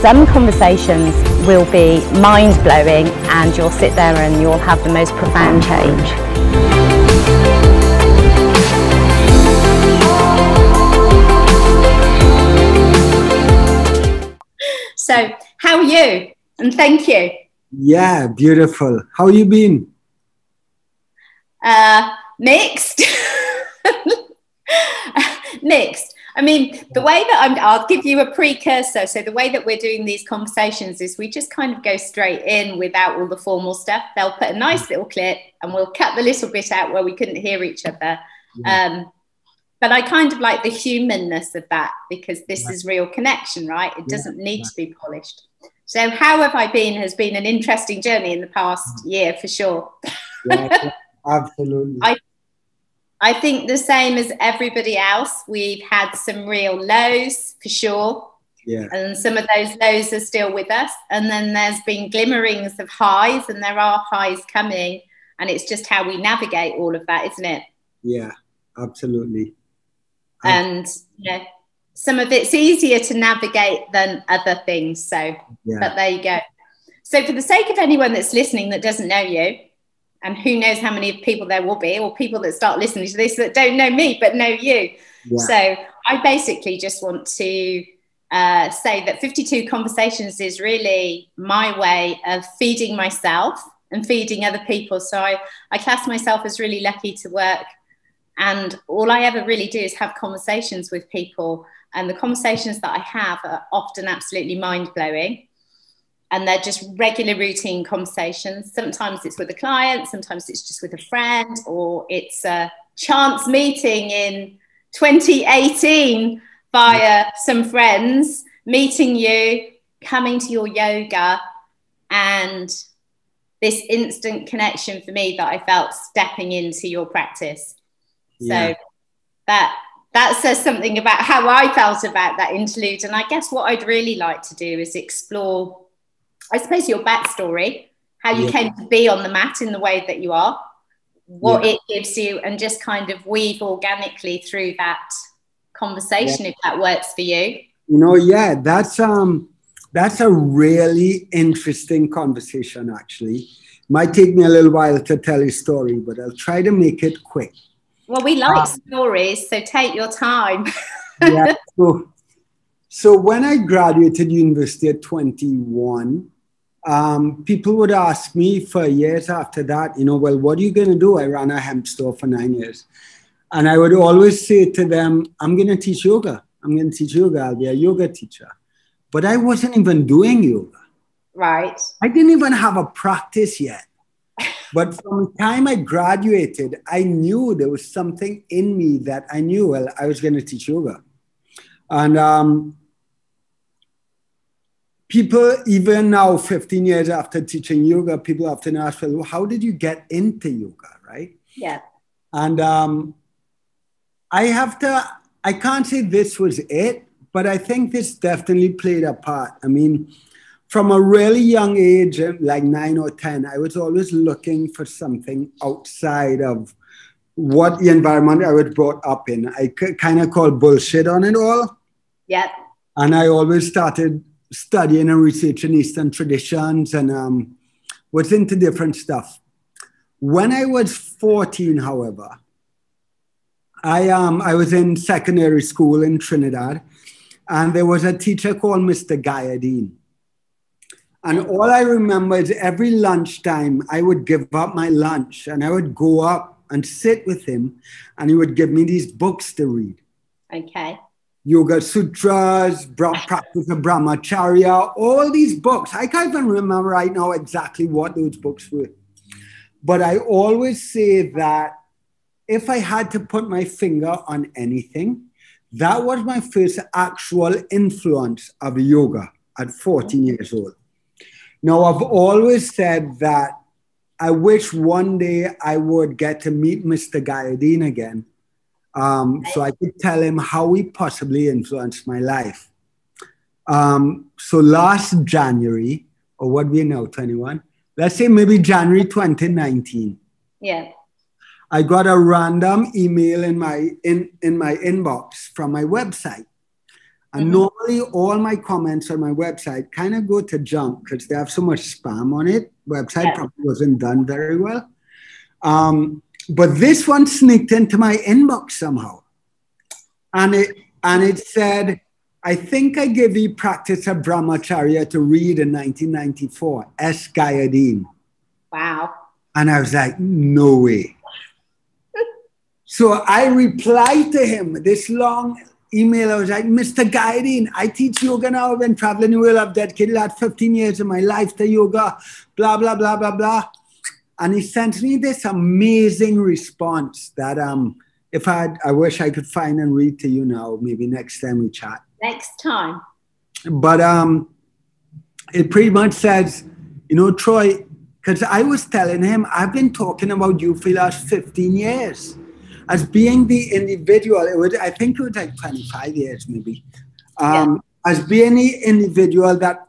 Some conversations will be mind-blowing and you'll sit there and you'll have the most profound change. So, how are you? And thank you. Yeah, beautiful. How you been? Mixed. Mixed. I mean, the way that I'll give you a precursor. So the way that we're doing these conversations is we just kind of go straight in without all the formal stuff. They'll put a nice little clip and we'll cut the little bit out where we couldn't hear each other. Yeah. But I kind of like the humanness of that because this is real connection, right? It doesn't need to be polished. So how have I been has been an interesting journey in the past year for sure. Yeah, absolutely. I think the same as everybody else. We've had some real lows for sure. Yeah. And some of those lows are still with us. And then there's been glimmerings of highs and there are highs coming. And it's just how we navigate all of that, isn't it? Yeah, absolutely. And you know, some of it's easier to navigate than other things. So, but there you go. So for the sake of anyone that's listening that doesn't know you, and who knows how many people there will be, or people that start listening to this that don't know me but know you. Yeah. So I basically just want to say that 52 Conversations is really my way of feeding myself and feeding other people. So I class myself as really lucky to work. And all I ever really do is have conversations with people. And the conversations that I have are often absolutely mind-blowing. And they're just regular routine conversations. Sometimes it's with a client, sometimes it's just with a friend, or it's a chance meeting in 2018 via some friends, meeting you, coming to your yoga, and this instant connection for me that I felt stepping into your practice. Yeah. So that says something about how I felt about that interlude. And I guess what I'd really like to do is explore, I suppose, your backstory, how you came to be on the mat in the way that you are, what it gives you, and just kind of weave organically through that conversation, if that works for you. You know, that's a really interesting conversation, actually. Might take me a little while to tell a story, but I'll try to make it quick. Well, we like stories, so take your time. So when I graduated University at 21, people would ask me for years after that, you know, well, what are you going to do? I ran a hemp store for 9 years. And I would always say to them, I'm going to teach yoga. I'm going to teach yoga. I'll be a yoga teacher. But I wasn't even doing yoga. Right. I didn't even have a practice yet. But from the time I graduated, I knew there was something in me that I knew, well, I was going to teach yoga. And people, even now, 15 years after teaching yoga, people often ask, well, how did you get into yoga, right? Yeah. And I can't say this was it, but I think this definitely played a part. I mean, from a really young age, like 9 or 10, I was always looking for something outside of what the environment I was brought up in. I kind of call bullshit on it all. Yeah. And I always started studying and researching Eastern traditions and was into different stuff. When I was 14, however, I was in secondary school in Trinidad, and there was a teacher called Mr. Hadeed. And all I remember is every lunchtime, I would give up my lunch and I would go up and sit with him, and he would give me these books to read. Okay. Yoga Sutras, Practice of Brahmacharya, all these books. I can't even remember right now exactly what those books were. But I always say that if I had to put my finger on anything, that was my first actual influence of yoga at 14 years old. Now, I've always said that I wish one day I would get to meet Mr. Hadeed again, so I could tell him how he possibly influenced my life. So last January, or what we now, 21, let's say maybe January 2019. Yeah. I got a random email in my inbox from my website. And normally all my comments on my website kind of go to junk because they have so much spam on it. Website probably wasn't done very well. But this one sneaked into my inbox somehow. And it said, I think I gave you practice of brahmacharya to read in 1994, S. Hadeed. Wow. And I was like, no way. So I replied to him this long email. I was like, Mr. Hadeed, I teach yoga now. I've been traveling the world. I've dedicated that 15 years of my life to yoga, blah, blah, blah, blah, blah. And he sent me this amazing response that I wish I could find and read to you now, maybe next time we chat. Next time. But it pretty much says, you know, Troy, because I was telling him, I've been talking about you for the last 15 years. As being the individual, I think it was like 25 years maybe. As being the individual that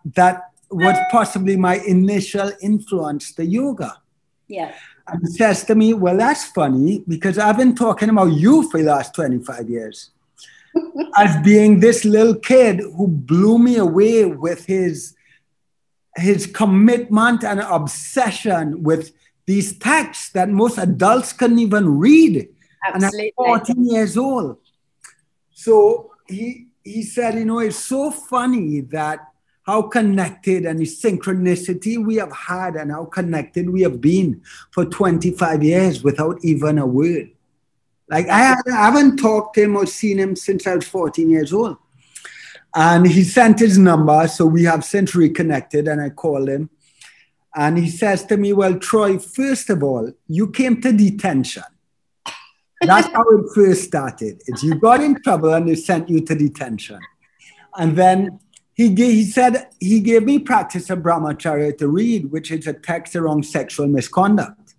was possibly my initial influence to yoga. Yeah. And he says to me, well, that's funny because I've been talking about you for the last 25 years as being this little kid who blew me away with his commitment and obsession with these texts that most adults couldn't even read. Absolutely. And I'm 14 years old. So he said, you know, it's so funny that how connected and the synchronicity we have had and how connected we have been for 25 years without even a word. Like I haven't talked to him or seen him since I was 14 years old. And he sent his number. So we have since reconnected and I called him. And he says to me, well, Troy, first of all, you came to detention. That's how it first started. It's you got in trouble and they sent you to detention. And then he said he gave me practice of brahmacharya to read, which is a text around sexual misconduct.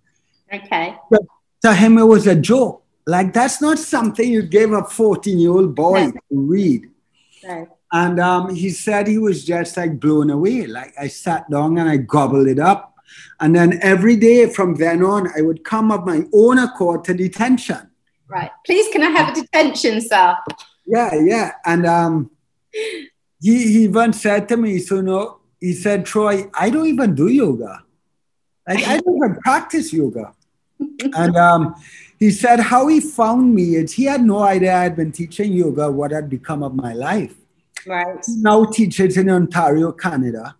Okay. But to him, it was a joke. Like, that's not something you give a 14-year-old boy to read. No. And he said he was just like blown away. Like I sat down and I gobbled it up. And then every day from then on, I would come of my own accord to detention. Right. Please, can I have a detention, sir? Yeah. And he even said to me, so no, he said, Troy, I don't even do yoga. Like I don't even practice yoga. And he said how he found me is he had no idea I had been teaching yoga, what had become of my life. Right. He now teaches in Ontario, Canada.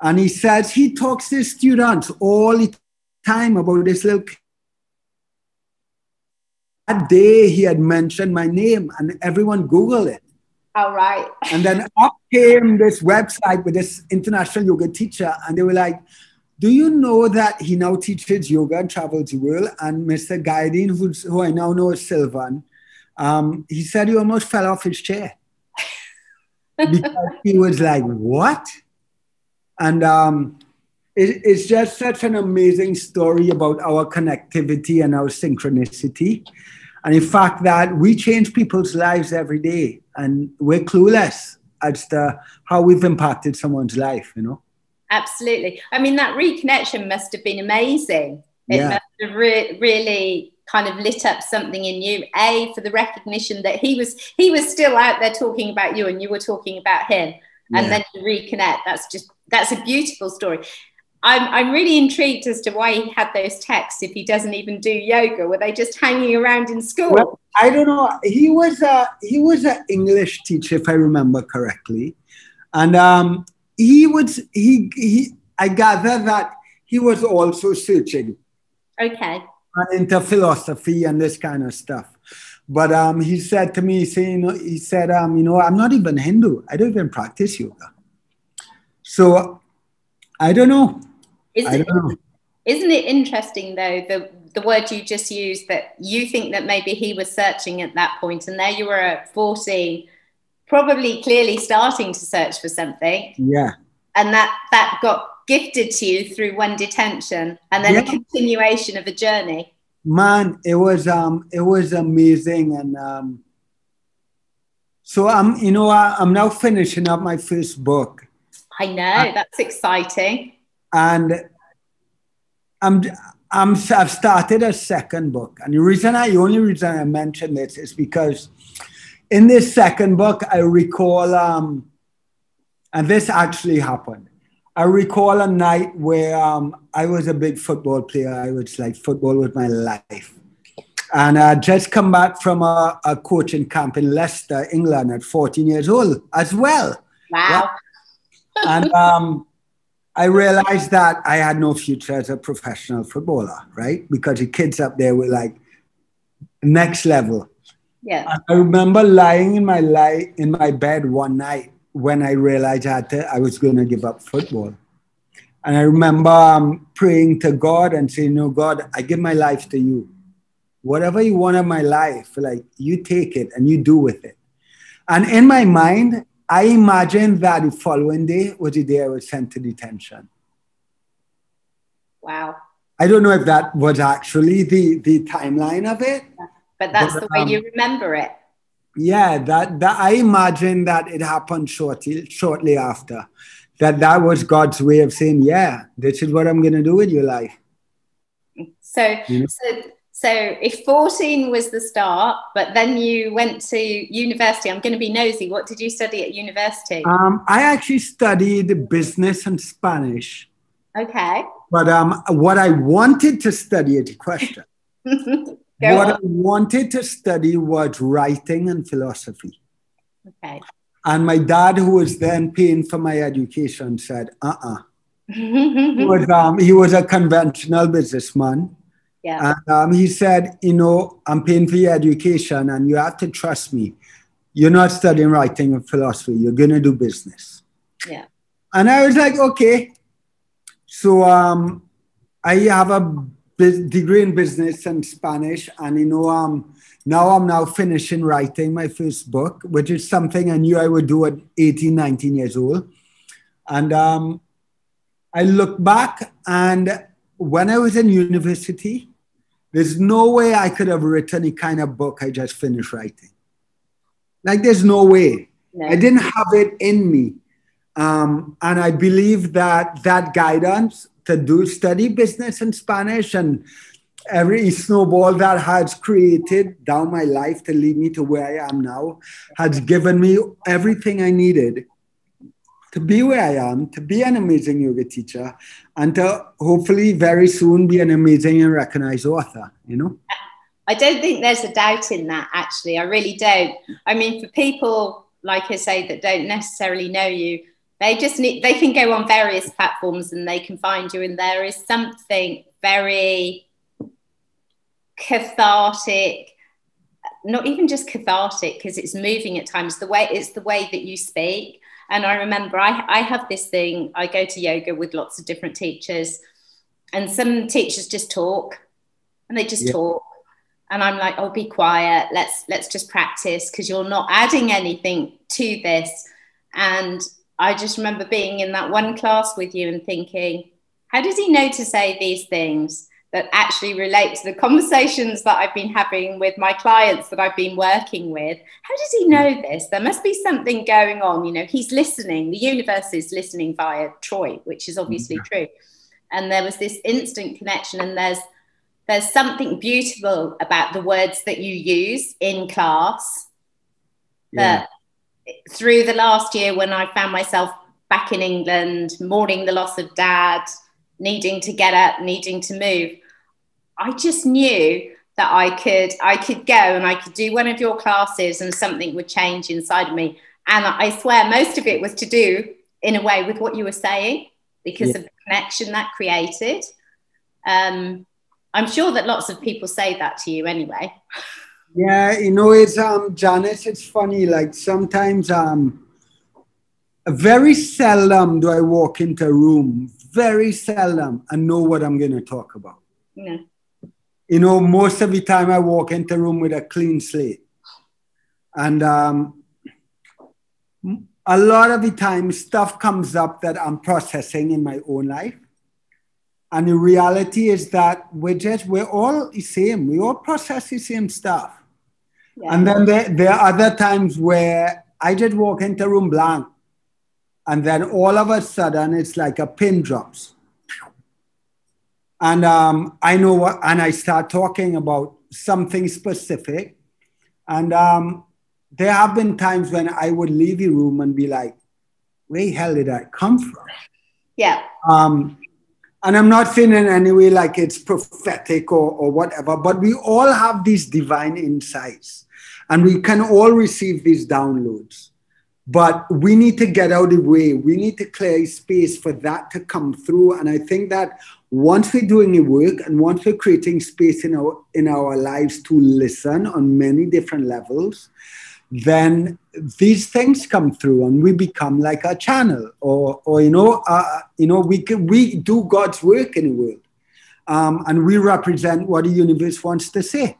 And he says he talks to students all the time about this little kid. That day he had mentioned my name and everyone Googled it. All right. And then up came this website with this international yoga teacher. And they were like, do you know that he now teaches yoga and travels the world? And Mr. Hadeed, who I now know is Sylvan, he said he almost fell off his chair. Because he was like, what? And it's just such an amazing story about our connectivity and our synchronicity. And in fact, that we change people's lives every day. And we're clueless as to how we've impacted someone's life, you know? Absolutely. I mean, that reconnection must have been amazing. It must have really kind of lit up something in you, for the recognition that he was still out there talking about you and you were talking about him. And then to reconnect, that's a beautiful story. I'm really intrigued as to why he had those texts if he doesn't even do yoga. Were they just hanging around in school? Well, I don't know. He was an English teacher, if I remember correctly. And I gather that he was also searching. Okay. Into philosophy and this kind of stuff. But he said to me, I'm not even Hindu. I don't even practice yoga. So I don't know. Isn't it interesting, though, the word you just used, that you think that maybe he was searching at that point, and there you were at 14, probably clearly starting to search for something. Yeah. And that got gifted to you through one detention and then a continuation of a journey. Man, it was amazing. And so I'm now finishing up my first book. I know, that's exciting. And I've started a second book. And the only reason I mention this is because, in this second book, I recall, and this actually happened. I recall a night where I was a big football player. I was like, football was my life. And I just come back from a coaching camp in Leicester, England at 14 years old as well. Wow. And I realized that I had no future as a professional footballer, right? Because the kids up there were like next level. Yeah. And I remember lying in my bed one night when I realized I was going to give up football. And I remember praying to God and saying, no, God, I give my life to you. Whatever you want of my life, like you take it and you do with it. And in my mind, I imagined that the following day was the day I was sent to detention. Wow. I don't know if that was actually the timeline of it. But that's the way you remember it. Yeah, that I imagine that it happened shortly after. That was God's way of saying, yeah, this is what I'm going to do with your life. So if 14 was the start, but then you went to university, I'm going to be nosy. What did you study at university? I actually studied business and Spanish. Okay. But what I wanted to study is the question. I wanted to study was writing and philosophy. Okay. And my dad, who was then paying for my education, said, he was a conventional businessman. Yeah. And he said, I'm paying for your education and you have to trust me. You're not studying writing and philosophy. You're going to do business. Yeah. And I was like, okay. So I have a degree in business and Spanish. And, now I'm finishing writing my first book, which is something I knew I would do at 18, 19 years old. And I look back, and when I was in university, there's no way I could have written the kind of book I just finished writing. Like, there's no way. No. I didn't have it in me. And I believe that guidance to study business in Spanish and every snowball that has created down my life to lead me to where I am now has given me everything I needed to be where I am, to be an amazing yoga teacher, and to hopefully very soon be an amazing and recognized author, I don't think there's a doubt in that, actually. I really don't. I mean, for people, like I say, that don't necessarily know you, they can go on various platforms and they can find you, and there is something very cathartic, not even just cathartic, because it's moving at times, it's the way that you speak. And I remember I have this thing, I go to yoga with lots of different teachers, and some teachers just talk and they just talk. And I'm like, oh, be quiet. Let's just practice, because you're not adding anything to this. And I just remember being in that one class with you and thinking, how does he know to say these things that actually relate to the conversations that I've been having with my clients that I've been working with? How does he know this? There must be something going on. He's listening. The universe is listening via Troy, which is obviously true. And there was this instant connection, and there's something beautiful about the words that you use in class that through the last year, when I found myself back in England, mourning the loss of dad, needing to get up, needing to move, I just knew that I could go and I could do one of your classes and something would change inside of me. And I swear most of it was to do, in a way, with what you were saying, because of the connection that created. I'm sure that lots of people say that to you anyway. Yeah, it's Janice, it's funny, like sometimes very seldom do I walk into a room, very seldom, and know what I'm going to talk about. Yeah. Most of the time I walk into a room with a clean slate. And a lot of the time stuff comes up that I'm processing in my own life. And the reality is that we're all the same. We all process the same stuff. Yeah. And then there are other times where I just walk into a room blank. And then all of a sudden, it's like a pin drops. And I know and I start talking about something specific. And there have been times when I would leave the room and be like, where the hell did that come from? Yeah. And I'm not saying in any way like it's prophetic or whatever, but we all have these divine insights and we can all receive these downloads. But we need to get out of the way. We need to clear space for that to come through. And I think that once we're doing the work and once we're creating space in our lives to listen on many different levels, then these things come through and we become like a channel or we do God's work in the world. And we represent what the universe wants to say.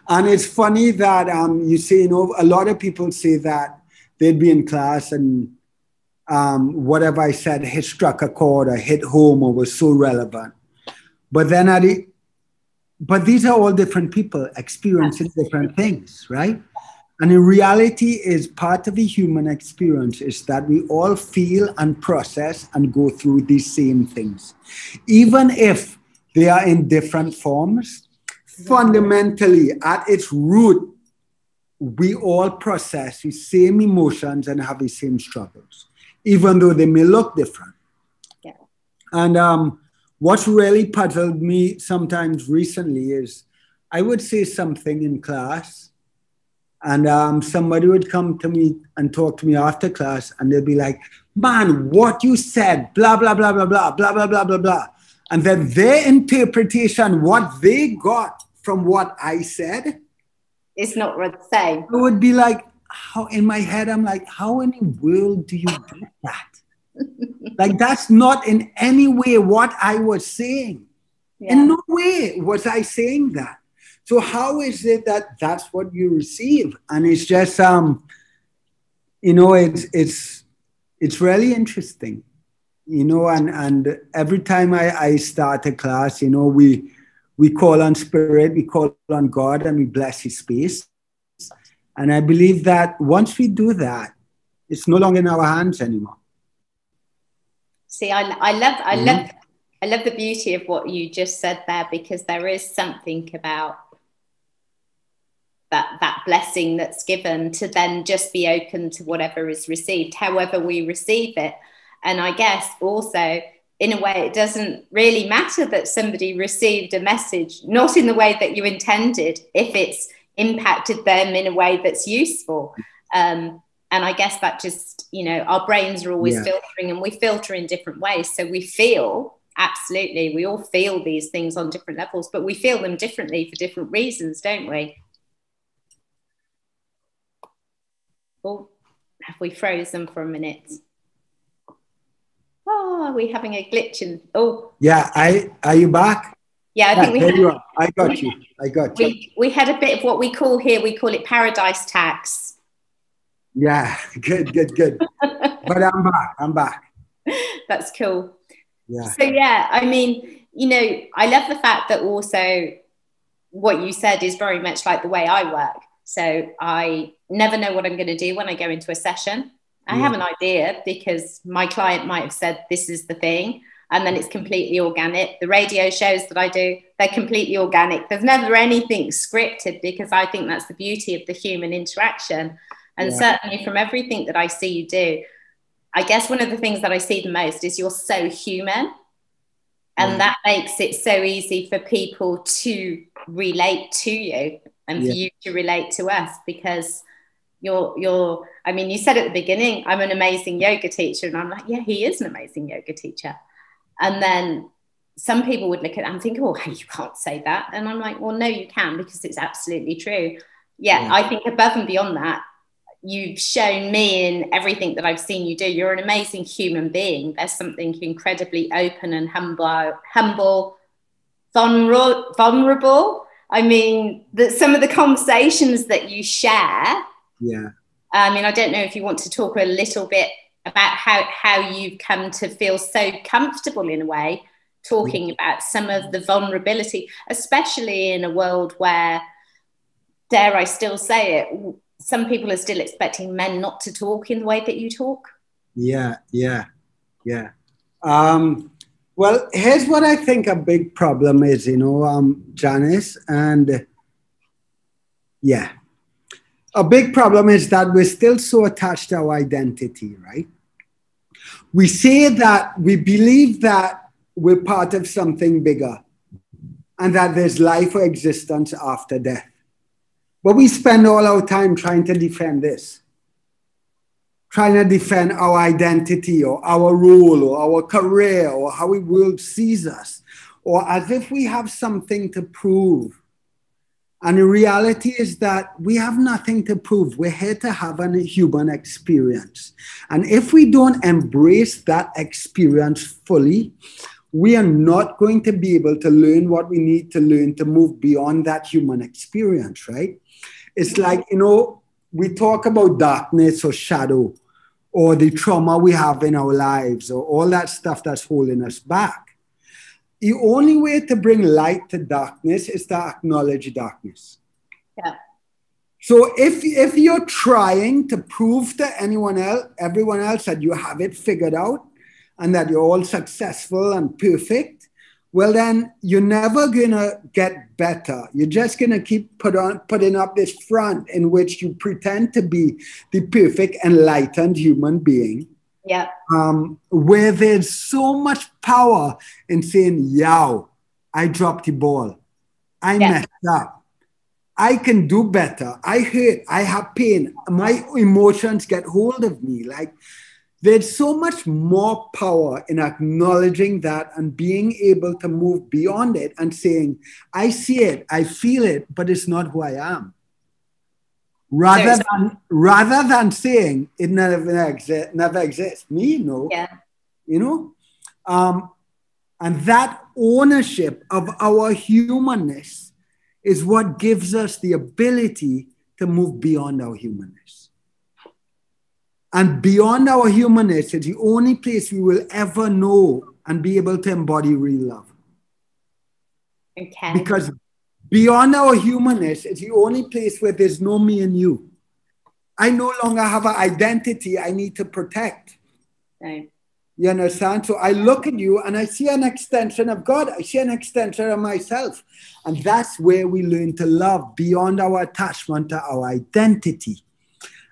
And it's funny that you say, a lot of people say that they'd be in class and whatever I said hit struck a chord or hit home or was so relevant. But then but these are all different people experiencing different things, right? And in reality is part of the human experience is that we all feel and process and go through these same things. Even if they are in different forms, fundamentally at its root, we all process the same emotions and have the same struggles, even though they may look different. Yeah. And what's really puzzled me sometimes recently is I would say something in class and somebody would come to me and talk to me after class and they'd be like, man, what you said, blah, blah, blah, blah, blah, blah, blah, blah, blah, blah. And then their interpretation, what they got from what I said, it's not the same. It would be like, how in my head, I'm like, how in the world do you get that? Like, that's not in any way what I was saying. Yeah. In no way was I saying that. So how is it that that's what you receive? And it's just, it's really interesting, and every time I start a class, we call on spirit, we call on God, and we bless his space. And I believe that once we do that, it's no longer in our hands anymore. See, I love the beauty of what you just said there, because there is something about that blessing that's given to then just be open to whatever is received, however we receive it. And I guess also, in a way, it doesn't really matter that somebody received a message not in the way that you intended, if it's impacted them in a way that's useful. And I guess that just, our brains are always filtering, and we filter in different ways. So we feel, absolutely, we all feel these things on different levels, but we feel them differently for different reasons, don't we? Oh, have we frozen for a minute? Oh, are we having a glitch in? Oh, yeah. Are you back? Yeah, I think we had. You are. I got you. We had a bit of what we call it paradise tax. Yeah, good. But I'm back. That's cool. Yeah. So yeah, I mean, I love the fact that also what you said is very much like the way I work. So I never know what I'm going to do when I go into a session. I have an idea because my client might have said this is the thing, and then it's completely organic. The radio shows that I do, they're completely organic. There's never anything scripted, because I think that's the beauty of the human interaction. And certainly from everything that I see you do, I guess one of the things that I see the most is you're so human. And that makes it so easy for people to relate to you and for you to relate to us, because I mean, you said at the beginning, I'm an amazing yoga teacher. And I'm like, yeah, he is an amazing yoga teacher. And then some people would look at it and think, oh, you can't say that. And I'm like, well, no, you can, because it's absolutely true. Yeah, I think above and beyond that, you've shown me in everything that I've seen you do, you're an amazing human being. There's something incredibly open and humble, vulnerable. I mean, some of the conversations that you share. Yeah. I mean, I don't know if you want to talk a little bit about how you've come to feel so comfortable in a way, talking about some of the vulnerability, especially in a world where, dare I still say it, some people are still expecting men not to talk in the way that you talk. Yeah. Well, here's what I think a big problem is, Janice, and a big problem is that we're still so attached to our identity, right? We say that we believe that we're part of something bigger and that there's life or existence after death. But we spend all our time trying to defend this, trying to defend our identity or our role or our career or how the world sees us, or as if we have something to prove. And the reality is that we have nothing to prove. We're here to have a human experience. And if we don't embrace that experience fully, we are not going to be able to learn what we need to learn to move beyond that human experience, right? It's like, you know, we talk about darkness or shadow or the trauma we have in our lives or all that stuff that's holding us back. The only way to bring light to darkness is to acknowledge darkness. Yeah. So if you're trying to prove to everyone else that you have it figured out and that you're all successful and perfect, well, then you're never gonna get better. You're just gonna keep putting up this front in which you pretend to be the perfect, enlightened human being. Yeah. Where there's so much power in saying, yow, I dropped the ball. I messed up. I can do better. I hurt. I have pain. My emotions get hold of me. Like, there's so much more power in acknowledging that and being able to move beyond it and saying, I see it, I feel it, but it's not who I am. Rather than saying it never exists. Me, no. Yeah. You know? And that ownership of our humanness is what gives us the ability to move beyond our humanness. And beyond our humanness is the only place we will ever know and be able to embody real love. Okay. Because beyond our humanness is the only place where there's no me and you. I no longer have an identity I need to protect. Right. You understand? So I look at you and I see an extension of God. I see an extension of myself. And that's where we learn to love beyond our attachment to our identity.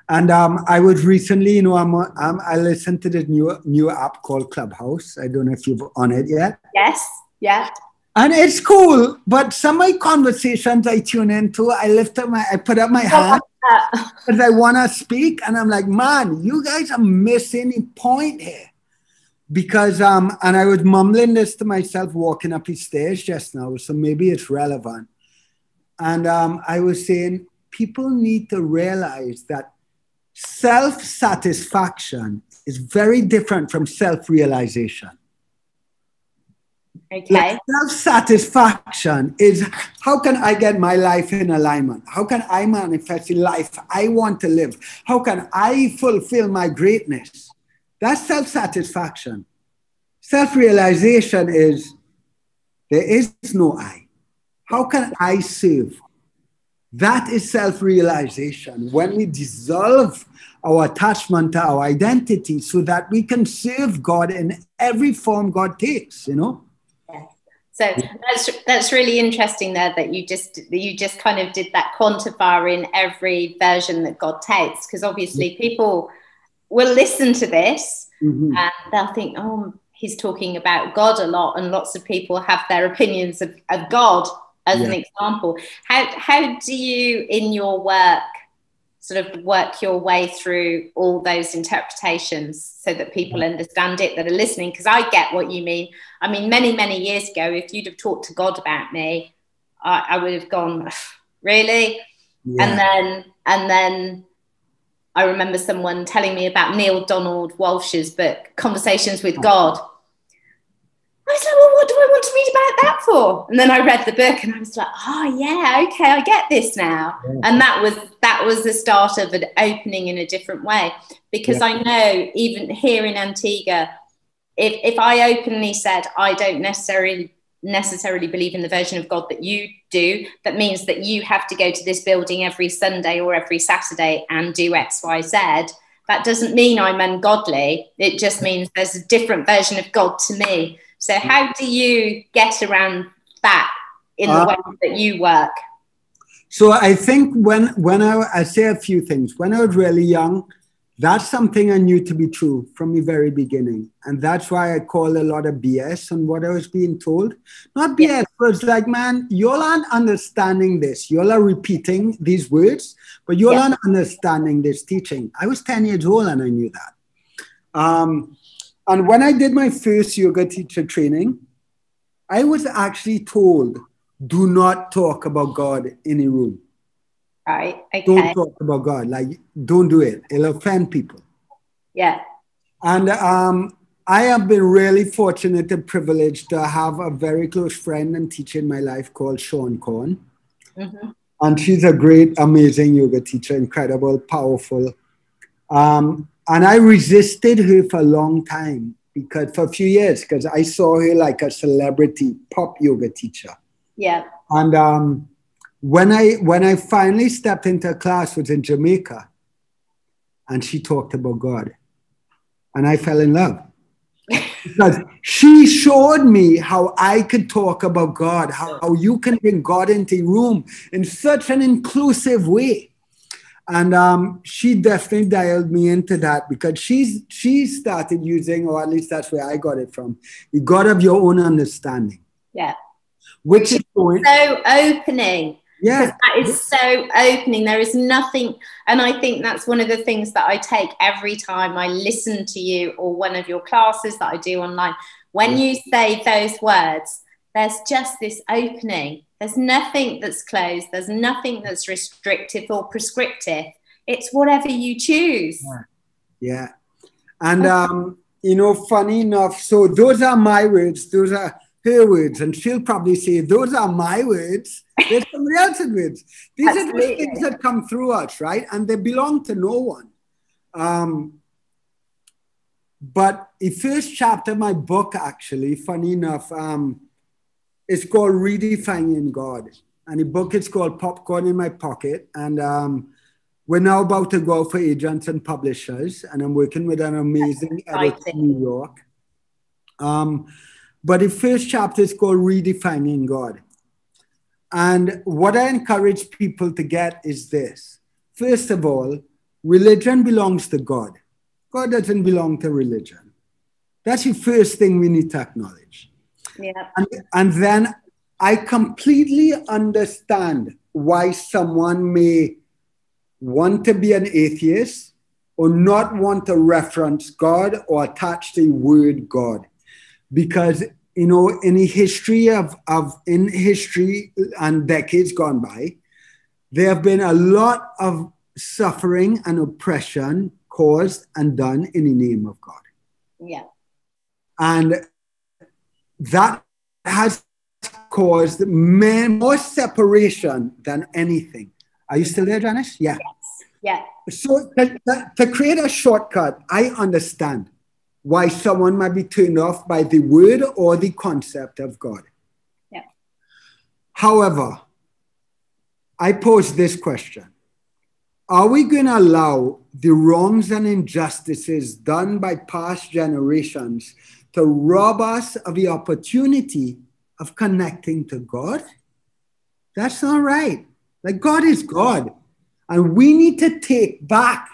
And I was recently, you know, I listened to this new app called Clubhouse. I don't know if you've on it yet. Yes. Yeah. And it's cool, but some of my conversations I tune into, I put up my hand because I want to speak. And I'm like, man, you guys are missing the point here. Because, and I was mumbling this to myself walking up the stairs just now, so maybe it's relevant. And I was saying, people need to realize that self-satisfaction is very different from self-realization. Okay. Like self-satisfaction is, how can I get my life in alignment? How can I manifest the life I want to live? How can I fulfill my greatness? That's self-satisfaction. Self-realization is, there is no I. How can I serve? That is self-realization. When we dissolve our attachment to our identity so that we can serve God in every form God takes, you know? So that's really interesting there that you just kind of did that quantifier in every version that God takes, because obviously people will listen to this and they'll think, oh, he's talking about God a lot, and lots of people have their opinions of God as an example. How do you in your work sort of work your way through all those interpretations so that people understand it that are listening? Because I get what you mean. I mean, many, many years ago, if you'd have talked to God about me, I would have gone, really? Yeah. And then I remember someone telling me about Neil Donald Walsh's book, Conversations with God. I was like, well, what do I want to read about that for? And then I read the book and I was like, oh yeah, okay, I get this now. Yeah. And that was the start of an opening in a different way. Because I know even here in Antigua, if I openly said I don't necessarily believe in the version of God that you do, that means that you have to go to this building every Sunday or every Saturday and do X, Y, Z. That doesn't mean I'm ungodly. It just means there's a different version of God to me. So how do you get around that in the way that you work? So I think when I say a few things, when I was really young, that's something I knew to be true from the very beginning. And that's why I call a lot of BS on what I was being told. Not BS, but it's like, man, y'all aren't understanding this. Y'all are repeating these words, but y'all aren't understanding this teaching. I was 10 years old and I knew that. And when I did my first yoga teacher training, I was actually told, do not talk about God in a room. Right. Okay. Don't talk about God. Like, don't do it. It'll offend people. Yeah. And I have been really fortunate and privileged to have a very close friend and teacher in my life called Sean Korn. Mm-hmm. And she's a great, amazing yoga teacher, incredible, powerful. And I resisted her for a long time for a few years, because I saw her like a celebrity pop yoga teacher. Yeah. And when I finally stepped into a class, was in Jamaica, and she talked about God, and I fell in love because she showed me how I could talk about God, how you can bring God into a room in such an inclusive way. And she definitely dialed me into that, because she started using, or at least that's where I got it from, the God of your own understanding. Yeah. Which is so opening. Yeah. That is so opening. There is nothing, and I think that's one of the things that I take every time I listen to you or one of your classes that I do online. When you say those words, there's just this opening. There's nothing that's closed. There's nothing that's restrictive or prescriptive. It's whatever you choose. Yeah. And, funny enough, so those are my words. Those are her words. And she'll probably say, those are my words. There's somebody else's words. These are the things that come through us, right? And they belong to no one. But the first chapter of my book, actually, funny enough, it's called Redefining God. And the book is called Popcorn in My Pocket. And we're now about to go for agents and publishers. And I'm working with an amazing editor in New York. But the first chapter is called Redefining God. And what I encourage people to get is this. First of all, religion belongs to God. God doesn't belong to religion. That's the first thing we need to acknowledge. Yeah. And then I completely understand why someone may want to be an atheist or not want to reference God or attach the word God. Because in the history in history and decades gone by, there have been a lot of suffering and oppression caused and done in the name of God. Yeah. And that has caused more separation than anything. Are you still there, Janice? Yeah. Yes. Yeah. So to create a shortcut, I understand why someone might be turned off by the word or the concept of God. Yeah. However, I pose this question. Are we going to allow the wrongs and injustices done by past generations to rob us of the opportunity of connecting to God? That's not right. Like, God is God. And we need to take back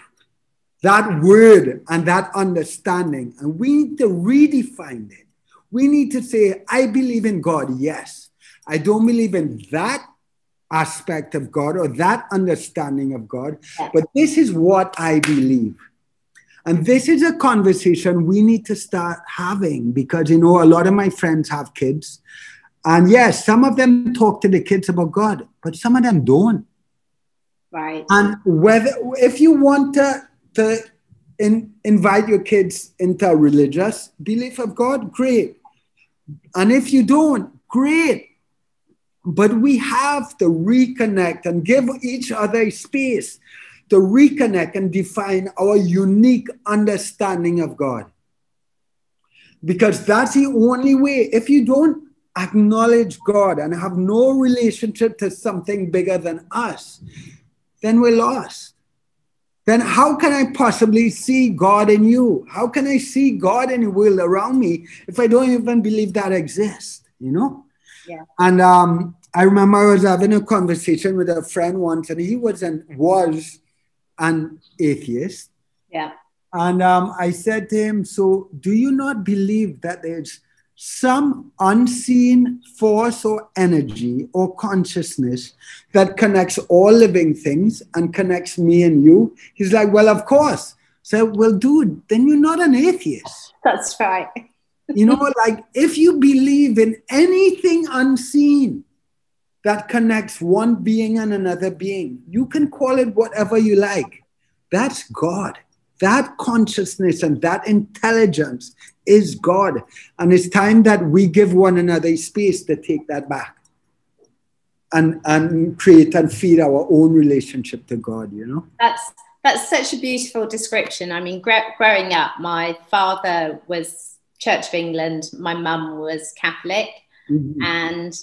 that word and that understanding, and we need to redefine it. We need to say, I believe in God, yes. I don't believe in that aspect of God or that understanding of God, but this is what I believe. And this is a conversation we need to start having, because, a lot of my friends have kids. And yes, some of them talk to the kids about God, but some of them don't. Right. And if you want to invite your kids into a religious belief of God, great. And if you don't, great. But we have to reconnect and give each other a space to reconnect and define our unique understanding of God. Because that's the only way. If you don't acknowledge God and have no relationship to something bigger than us, then we're lost. Then how can I possibly see God in you? How can I see God in the world around me if I don't even believe that exists? Yeah. And I remember I was having a conversation with a friend once, and he was an atheist. Yeah. And I said to him, so do you not believe that there's some unseen force or energy or consciousness that connects all living things and connects me and you? He's like, well, of course. So, well, dude, then you're not an atheist. That's right. You know, like if you believe in anything unseen that connects one being and another being, you can call it whatever you like. That's God. That consciousness and that intelligence is God. And it's time that we give one another space to take that back and create and feed our own relationship to God, you know? That's such a beautiful description. I mean, growing up, my father was Church of England, my mum was Catholic, and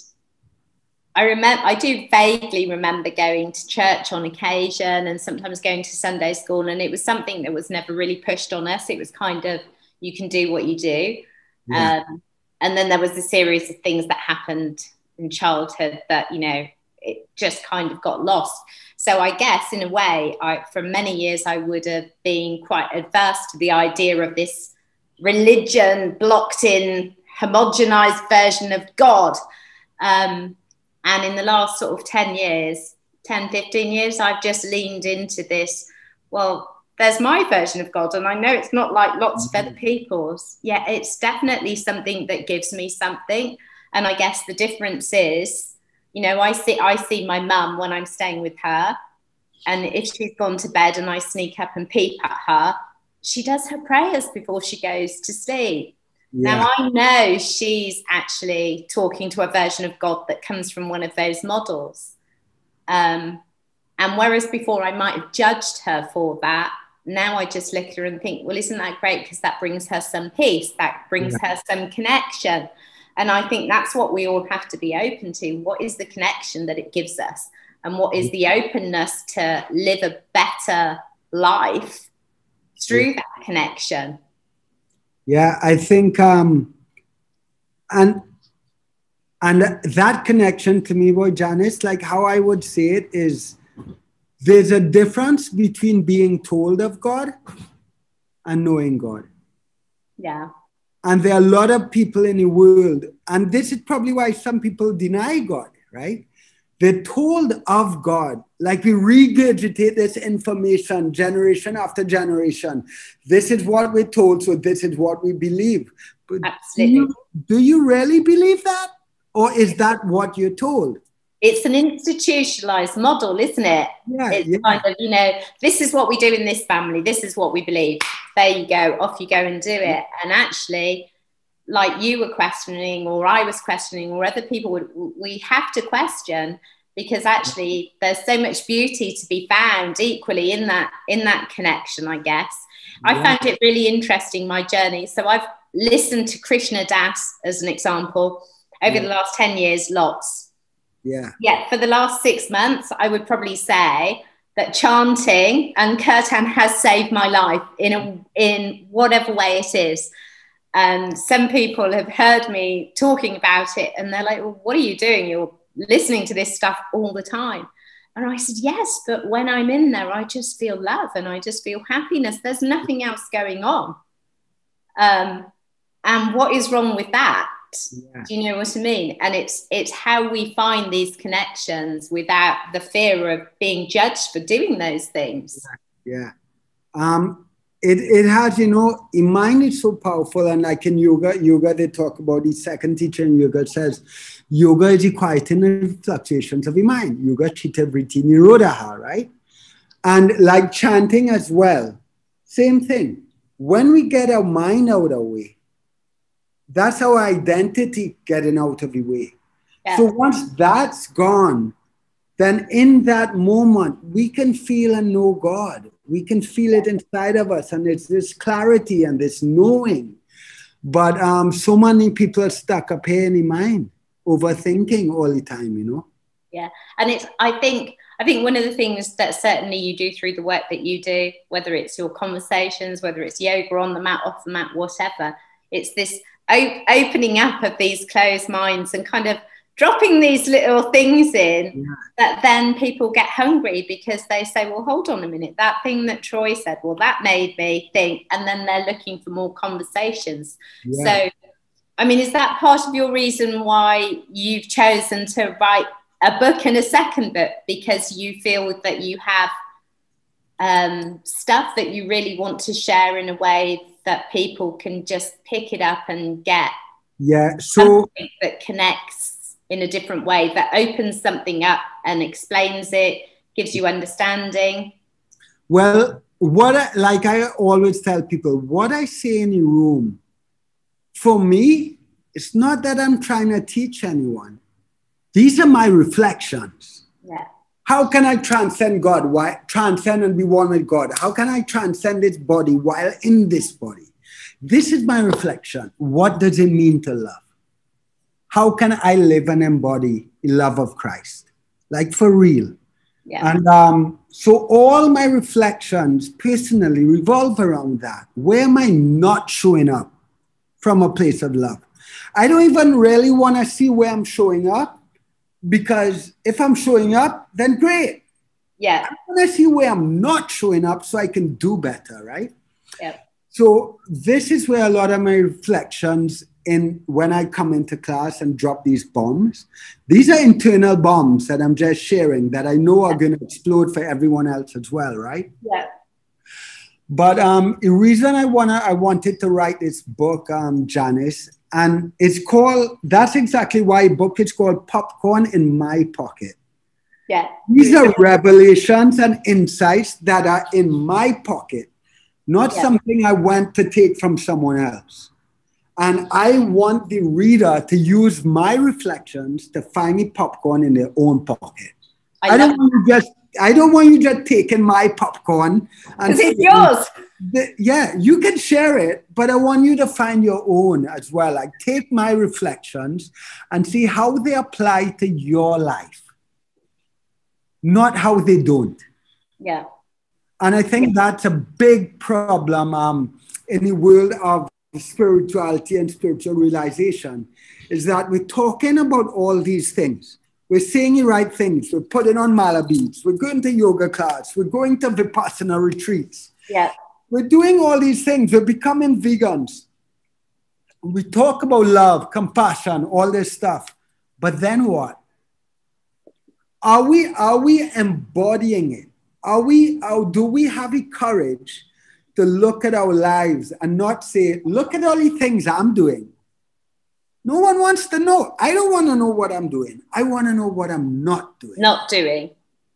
I do vaguely remember going to church on occasion and sometimes going to Sunday school, and it was something that was never really pushed on us. It was kind of, you can do what you do. Yeah. And then there was a series of things that happened in childhood that, you know, it just kind of got lost. So I guess in a way, for many years, I would have been quite adverse to the idea of this religion, blocked in, homogenized version of God. And in the last sort of 10 years, 10, 15 years, I've just leaned into this, well, there's my version of God. And I know it's not like lots of other people's. Yeah, it's definitely something that gives me something. And I guess the difference is, you know, I see my mum when I'm staying with her. And if she's gone to bed and I sneak up and peep at her, she does her prayers before she goes to sleep. Yeah. Now, I know she's actually talking to a version of God that comes from one of those models. And whereas before I might have judged her for that, now I just look at her and think, well, isn't that great? Because that brings her some peace, that brings her some connection. And I think that's what we all have to be open to. What is the connection that it gives us? And what is the openness to live a better life through that connection? Yeah, I think, and that connection to me, boy, Janice, like how I would say it is, there's a difference between being told of God and knowing God. Yeah. And there are a lot of people in the world, and this is probably why some people deny God, right? They're told of God, like we regurgitate this information generation after generation. This is what we're told, so this is what we believe. But absolutely. Do you really believe that? Or is that what you're told? It's an institutionalized model, isn't it? Yeah, it's kind of, you know, this is what we do in this family. This is what we believe. There you go. Off you go and do it. And actually, like you were questioning, or I was questioning, or other people would, we have to question, because actually there's so much beauty to be found equally in that connection, I guess. I found it really interesting, my journey. So I've listened to Krishna Das as an example over the last 10 years, lots. Yeah. For the last 6 months, I would probably say that chanting and kirtan has saved my life in whatever way it is. Some people have heard me talking about it and they're like, well, what are you doing? You're listening to this stuff all the time. And I said, yes, but when I'm in there, I just feel love and I just feel happiness. There's nothing else going on. And what is wrong with that? Yeah. Do you know what I mean? And it's how we find these connections without the fear of being judged for doing those things. Yeah. It has, you know, in mind it's so powerful. And like in yoga, they talk about, the second teacher in yoga says, yoga is the quieting and fluctuations of the mind. Yoga chitta vritti nirodha, right? And like chanting as well, same thing. When we get our mind out of the way, that's our identity getting out of the way. Yeah. So once that's gone, then in that moment, we can feel and know God. We can feel it inside of us. And it's this clarity and this knowing. But so many people are stuck up here in the mind, overthinking all the time, you know? Yeah. And I think one of the things that certainly you do through the work that you do, whether it's your conversations, whether it's yoga on the mat, off the mat, whatever, it's this opening up of these closed minds and kind of dropping these little things in that then people get hungry because they say, well, hold on a minute, that thing that Troy said, well, that made me think, and then they're looking for more conversations. So, I mean, is that part of your reason why you've chosen to write a book and a second book, because you feel that you have stuff that you really want to share in a way that people can just pick it up and get something that connects in a different way, that opens something up and explains it, gives you understanding? Well, like I always tell people, what I say in the room, for me, it's not that I'm trying to teach anyone. These are my reflections. Yeah. How can I transcend God? Why transcend and be one with God? How can I transcend this body while in this body? This is my reflection. What does it mean to love? How can I live and embody the love of Christ? Like for real. Yeah. And so all my reflections personally revolve around that. Where am I not showing up from a place of love? I don't even really want to see where I'm showing up, because if I'm showing up, then great. Yeah. I want to see where I'm not showing up so I can do better, right? Yeah. So this is where a lot of my reflections when I come into class and drop these bombs. These are internal bombs that I'm just sharing that I know are going to explode for everyone else as well, right? Yeah. But the reason I wanted to write this book, Janice, and that's exactly why the book is called Popcorn in My Pocket. Yeah. These are revelations and insights that are in my pocket, not something I went to take from someone else. And I want the reader to use my reflections to find me popcorn in their own pocket. I don't want you just taking my popcorn. Because it's yours. You can share it, but I want you to find your own as well. Like, take my reflections and see how they apply to your life, not how they don't. Yeah. And I think that's a big problem in the world of spirituality and spiritual realization, is that we're talking about all these things. We're saying the right things. We're putting on mala beads. We're going to yoga class. We're going to Vipassana retreats. Yeah. We're doing all these things. We're becoming vegans. We talk about love, compassion, all this stuff. But then what? Are we embodying it? Do we have the courage to look at our lives and not say, look at all the things I'm doing? No one wants to know. I don't want to know what I'm doing. I want to know what I'm not doing. Not doing.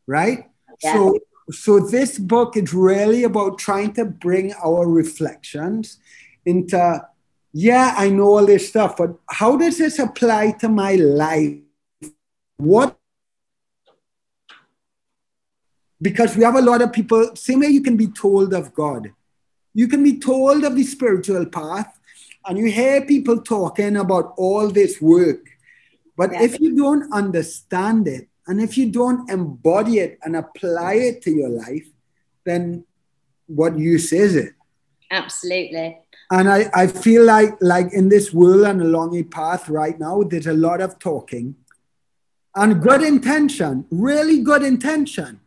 Right? Yeah. So this book is really about trying to bring our reflections into, I know all this stuff, but how does this apply to my life? Because we have a lot of people, same way you can be told of God. You can be told of the spiritual path, and you hear people talking about all this work. But if you don't understand it, and if you don't embody it and apply it to your life, then what use is it? Absolutely. And I feel like in this world and along a path right now, there's a lot of talking and good intention, really good intention.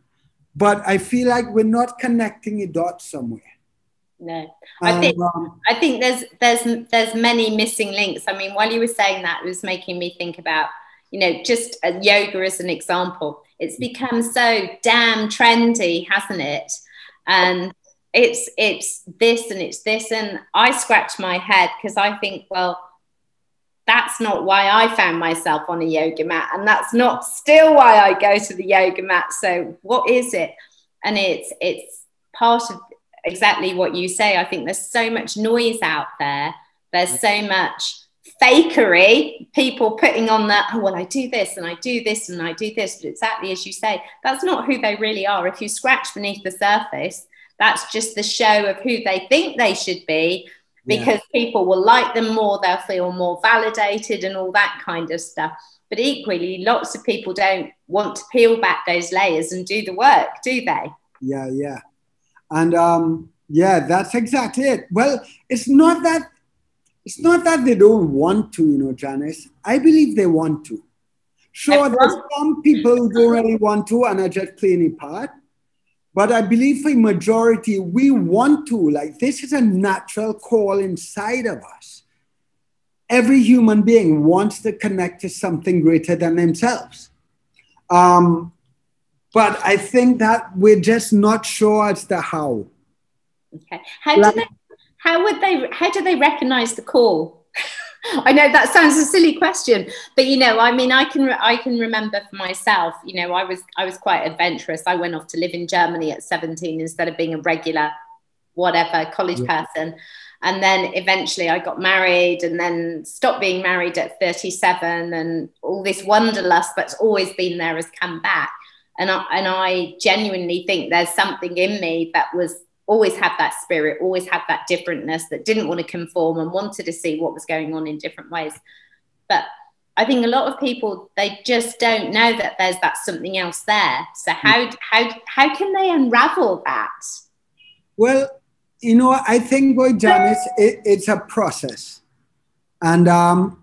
But I feel like we're not connecting the dots somewhere. No, I think there's many missing links. I mean, while you were saying that, it was making me think about, just yoga as an example. It's become so damn trendy, hasn't it? And it's this and it's this, and I scratch my head because I think, well, that's not why I found myself on a yoga mat, and that's not still why I go to the yoga mat. So what is it? And it's part of exactly what you say. I think there's so much noise out there. There's so much fakery, people putting on that, oh, well, I do this and I do this and I do this. But exactly as you say, that's not who they really are. If you scratch beneath the surface, that's just the show of who they think they should be, because people will like them more, they'll feel more validated and all that kind of stuff. But equally, lots of people don't want to peel back those layers and do the work, do they? Yeah. And that's exactly it. Well, it's not that they don't want to, Janice. I believe they want to. Sure, there's some people who don't really want to and are just playing a part. But I believe for a majority, we want to. Like, this is a natural call inside of us. Every human being wants to connect to something greater than themselves. But I think that we're just not sure as to how. Okay. How do they recognize the call? I know that sounds a silly question, but you know, I mean, I can remember for myself, you know, I was quite adventurous. I went off to live in Germany at 17 instead of being a regular, whatever, college person. And then eventually I got married and then stopped being married at 37, and all this wanderlust that's always been there has come back. And I genuinely think there's something in me that was always had that spirit, always had that differentness, that didn't want to conform and wanted to see what was going on in different ways. But I think a lot of people, they just don't know that there's that something else there. So how can they unravel that? Well, you know, I think, boy, Janice, it's a process. And and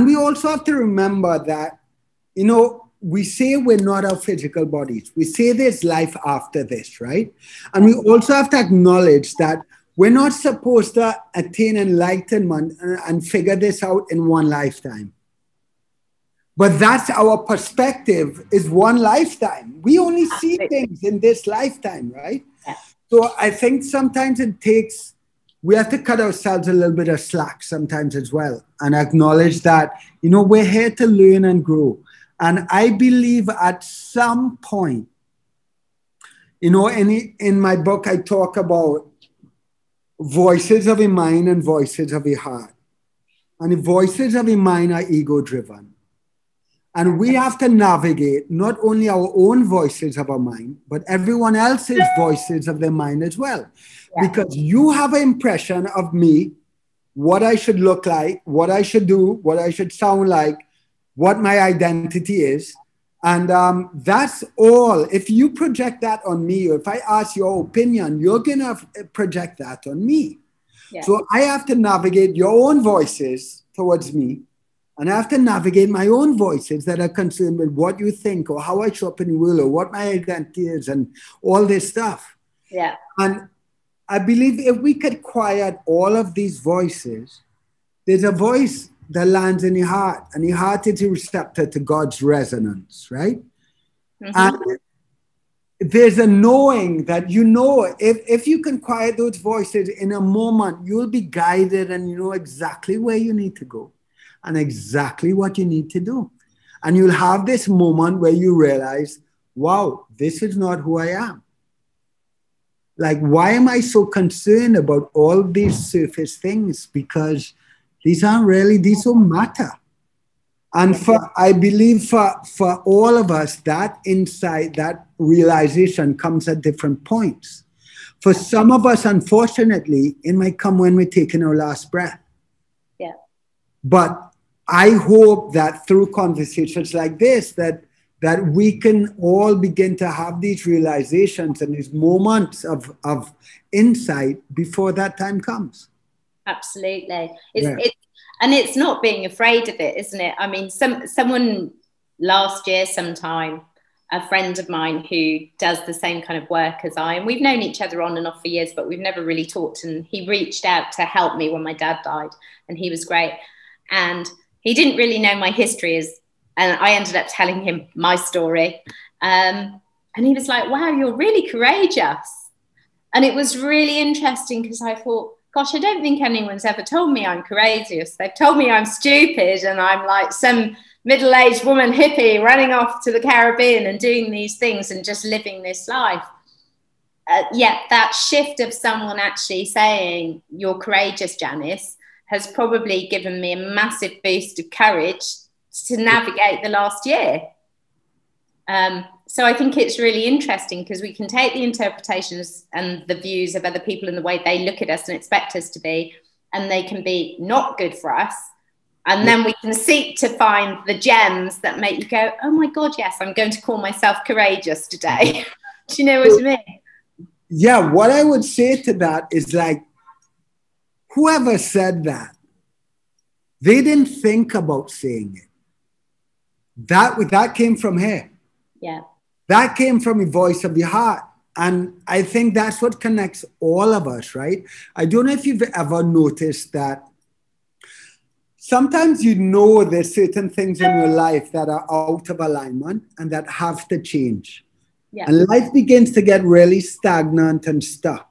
we also have to remember that, you know, we say we're not our physical bodies. We say there's life after this, right? And we also have to acknowledge that we're not supposed to attain enlightenment and figure this out in one lifetime. But that's our perspective, is one lifetime. We only see things in this lifetime, right? Yeah. So I think sometimes we have to cut ourselves a little bit of slack sometimes as well, and acknowledge that, you know, we're here to learn and grow. And I believe at some point, you know, in my book, I talk about voices of a mind and voices of a heart. And the voices of a mind are ego-driven. And we have to navigate not only our own voices of our mind, but everyone else's voices of their mind as well. Yeah. Because you have an impression of me, what I should look like, what I should do, what I should sound like, what my identity is. And that's all. If you project that on me, or if I ask your opinion, you're going to project that on me. Yeah. So I have to navigate your own voices towards me. And I have to navigate my own voices that are concerned with what you think, or how I show up in the world, or what my identity is, and all this stuff. Yeah. And I believe if we could quiet all of these voices, there's a voice that lands in the heart, and the heart is a receptor to God's resonance, right? Mm-hmm. And there's a knowing that, you know, if you can quiet those voices in a moment, you'll be guided and you know exactly where you need to go and exactly what you need to do. And you'll have this moment where you realize, wow, this is not who I am. Like, why am I so concerned about all these surface things? Because these don't matter. And I believe for all of us, that insight, that realization comes at different points. For some of us, unfortunately, it might come when we're taking our last breath. Yeah. But I hope that through conversations like this, that we can all begin to have these realizations and these moments of insight before that time comes. Absolutely. And it's not being afraid of it, isn't it? I mean, someone last year sometime, a friend of mine who does the same kind of work as I, and we've known each other on and off for years, but we've never really talked. And he reached out to help me when my dad died, and he was great. And he didn't really know my history, and I ended up telling him my story. And he was like, wow, you're really courageous. And it was really interesting because I thought, gosh, I don't think anyone's ever told me I'm courageous. They've told me I'm stupid and I'm like some middle-aged woman hippie running off to the Caribbean and doing these things and just living this life. Yet that shift of someone actually saying, you're courageous, Janice, has probably given me a massive boost of courage to navigate the last year. So I think it's really interesting because we can take the interpretations and the views of other people and the way they look at us and expect us to be, and they can be not good for us. And then we can seek to find the gems that make you go, oh my God, yes, I'm going to call myself courageous today. Do you know what I mean? Yeah, what I would say to that is, like, whoever said that, they didn't think about saying it. That came from her. Yeah. That came from the voice of the heart. And I think that's what connects all of us, right? I don't know if you've ever noticed that sometimes there's certain things in your life that are out of alignment and that have to change. Yeah. And life begins to get really stagnant and stuck.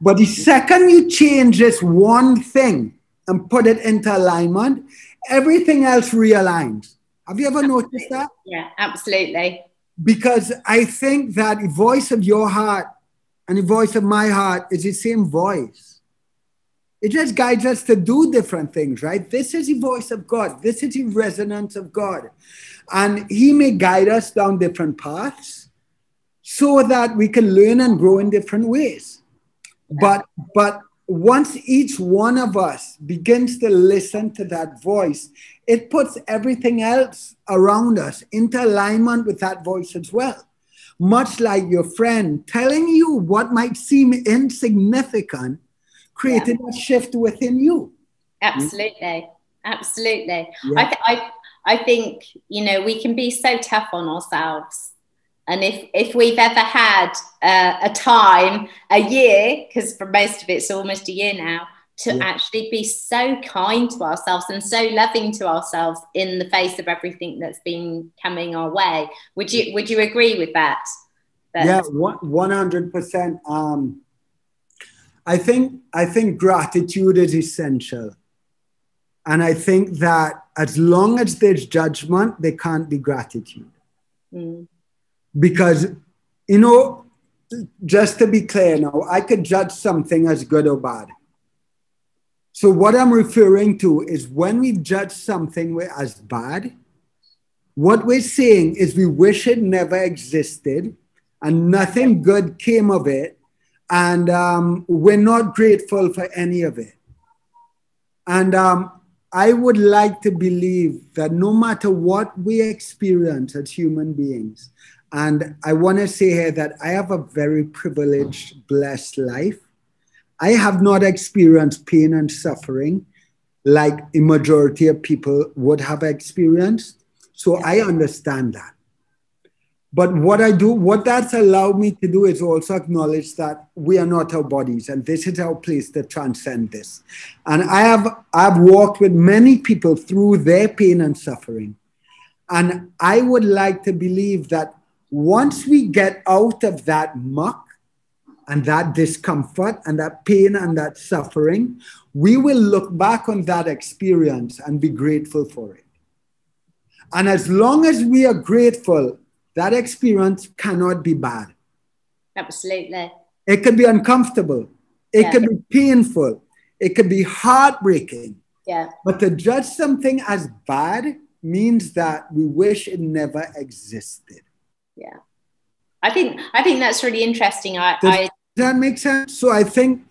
But the second you change this one thing and put it into alignment, everything else realigns. Have you ever noticed that? Yeah, absolutely. Because I think that the voice of your heart and the voice of my heart is the same voice. It just guides us to do different things, right? This is the voice of God. This is the resonance of God. And he may guide us down different paths so that we can learn and grow in different ways. But once each one of us begins to listen to that voice, it puts everything else around us into alignment with that voice as well. Much like your friend telling you what might seem insignificant, created a shift within you. Absolutely. Absolutely. Yeah. I think, we can be so tough on ourselves. And if we've ever had a year, because for most of it's almost a year now, to actually be so kind to ourselves and so loving to ourselves in the face of everything that's been coming our way. Would you agree with that? Yeah, 100%. I think gratitude is essential. And I think that as long as there's judgment, there can't be gratitude. Because, just to be clear now, I could judge something as good or bad. So what I'm referring to is when we judge something as bad, what we're saying is we wish it never existed and nothing good came of it. And we're not grateful for any of it. And I would like to believe that no matter what we experience as human beings, and I want to say here that I have a very privileged, blessed life. I have not experienced pain and suffering like a majority of people would have experienced. So I understand that. But what that's allowed me to do is also acknowledge that we are not our bodies, and this is our place to transcend this. And I've walked with many people through their pain and suffering. And I would like to believe that once we get out of that muck and that discomfort and that pain and that suffering, we will look back on that experience and be grateful for it. And as long as we are grateful, that experience cannot be bad. Absolutely. It could be uncomfortable. It could be painful. It could be heartbreaking. Yeah. But to judge something as bad means that we wish it never existed. Yeah. I think that's really interesting. Does that make sense? So I think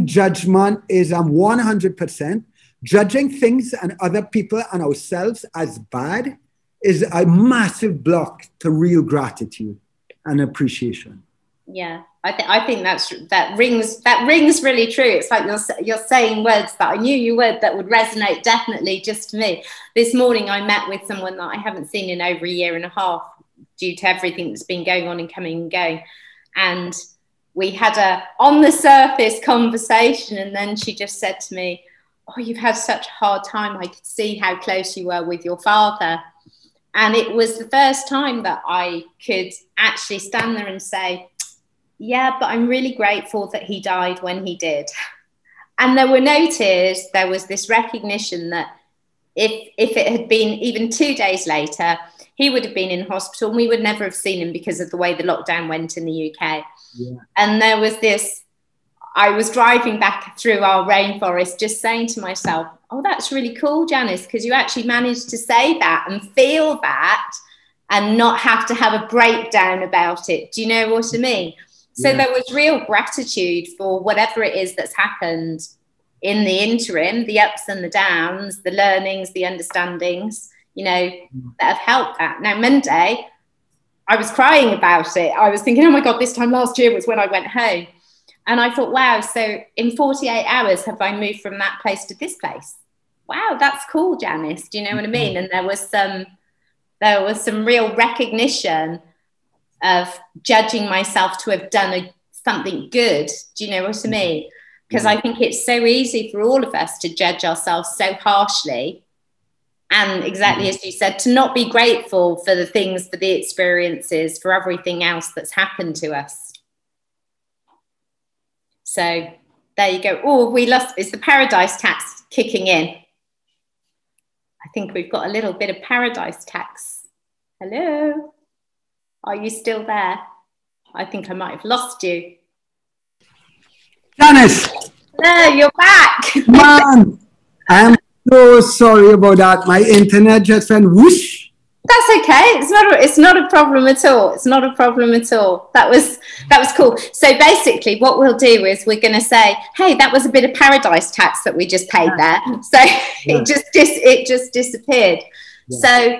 judgment is 100%. Judging things and other people and ourselves as bad is a massive block to real gratitude and appreciation. Yeah, I think that rings really true. It's like you're saying words that I knew you would, that would resonate definitely just to me. This morning I met with someone that I haven't seen in over a year and a half due to everything that's been going on and coming and going. And we had a on the surface conversation, and then she just said to me, "Oh, you've had such a hard time. I could see how close you were with your father." And it was the first time that I could actually stand there and say, yeah, but I'm really grateful that he died when he did. And there were no tears. There was this recognition that if it had been even 2 days later, he would have been in hospital and we would never have seen him because of the way the lockdown went in the UK. Yeah. And there was this, I was driving back through our rainforest just saying to myself, oh, that's really cool, Janice, because you actually managed to say that and feel that and not have to have a breakdown about it. Do you know what I mean? So there was real gratitude for whatever it is that's happened in the interim, the ups and the downs, the learnings, the understandings, that have helped that. Now, Monday, I was crying about it. I was thinking, oh my God, this time last year was when I went home. And I thought, wow, so in 48 hours have I moved from that place to this place? wow, that's cool, Janice. Do you know what I mean? And there was some real recognition of judging myself to have done something good. Do you know what I mean? Because I think it's so easy for all of us to judge ourselves so harshly. And exactly as you said, to not be grateful for the things, for the experiences, for everything else that's happened to us. So there you go. Oh, we lost. Is the paradise tax kicking in? I think we've got a little bit of paradise tax. Hello? Are you still there? I think I might have lost you. Janice! No, you're back. Man, I'm so sorry about that. My internet just went whoosh. That's okay. It's not a problem at all. It's not a problem at all. That was cool. So basically what we'll do is we're going to say, hey, that was a bit of paradise tax that we just paid there. So it just disappeared. Yeah. So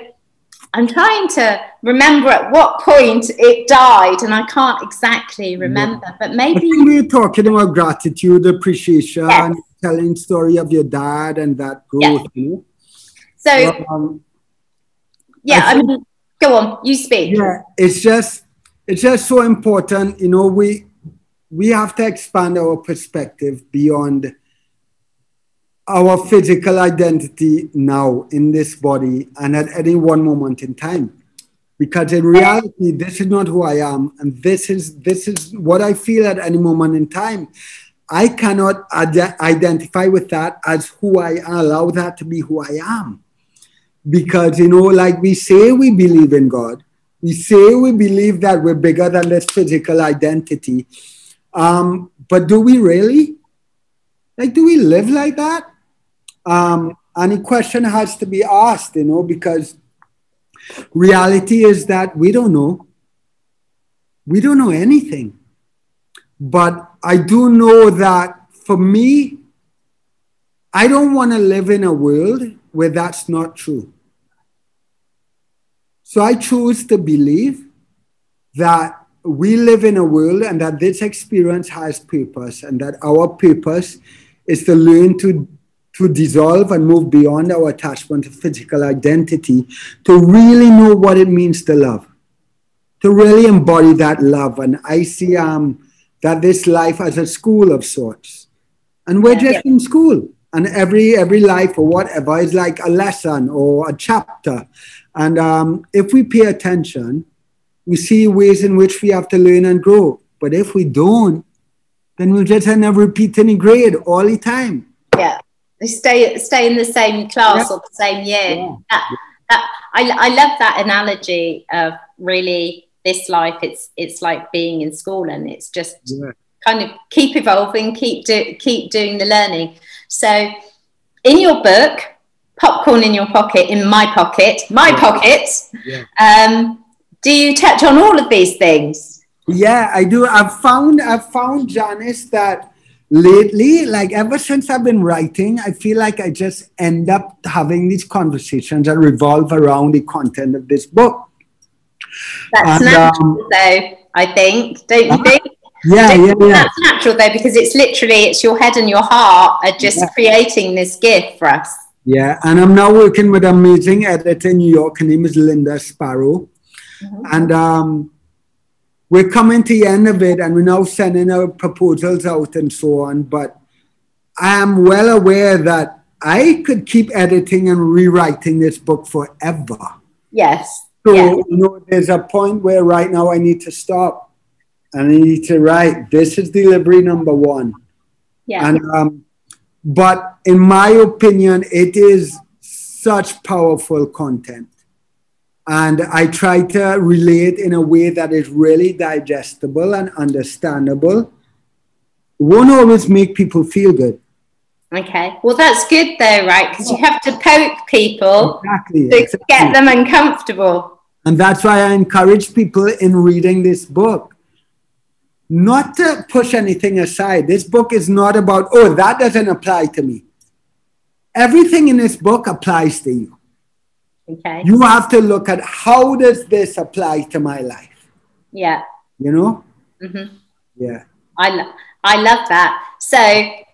I'm trying to remember at what point it died, and I can't exactly remember, but maybe... I think we were talking about gratitude, appreciation, yes. Telling story of your dad and that growth. Yes. So, I mean, go on, you speak. Yeah, it's just so important. You know, we have to expand our perspective beyond our physical identity now in this body and at any one moment in time. Because in reality, this is not who I am. And this is what I feel at any moment in time. I cannot identify with that as who I allow that to be who I am. Because, you know, like we say we believe in God. We say we believe that we're bigger than this physical identity. But do we really? Like, do we live like that? And the question has to be asked, you know, because reality is that we don't know. We don't know anything. But I do know that for me, I don't want to live in a world where that's not true. So I choose to believe that we live in a world and that this experience has purpose, and that our purpose is to learn to dissolve and move beyond our attachment to physical identity, to really know what it means to love, to really embody that love. And I see that this life as a school of sorts. And we're just in school. And every life or whatever is like a lesson or a chapter. And if we pay attention, we see ways in which we have to learn and grow. But if we don't, then we'll just end up repeating a grade all the time. Yeah. Stay in the same class or the same year. Yeah. I love that analogy of really this life. It's like being in school, and it's just kind of keep evolving, keep doing the learning. So in your book, Popcorn in Your Pocket, in my pocket, do you touch on all of these things? Yeah, I do. I've found, Janice, that lately, like ever since I've been writing, I feel like I just end up having these conversations that revolve around the content of this book. That's natural, though, I think. Don't you think? Yeah. That's natural, though, because it's your head and your heart are just creating this gift for us. Yeah, and I'm now working with an amazing editor in New York. Her name is Linda Sparrow. Mm-hmm. And we're coming to the end of it, and we're now sending our proposals out and so on. But I am well aware that I could keep editing and rewriting this book forever. Yes. So, you know, there's a point where right now I need to stop. And I need to write, this is delivery number 1. Yeah. And but in my opinion, it is such powerful content. And I try to relate in a way that is really digestible and understandable. It won't always make people feel good. Okay. Well, that's good though, right? Because you have to poke people to get them uncomfortable. And that's why I encourage people in reading this book not to push anything aside. This book is not about, oh, that doesn't apply to me. Everything in this book applies to you. Okay. You have to look at, how does this apply to my life? Yeah. You know? Mm-hmm. Yeah. I love that. So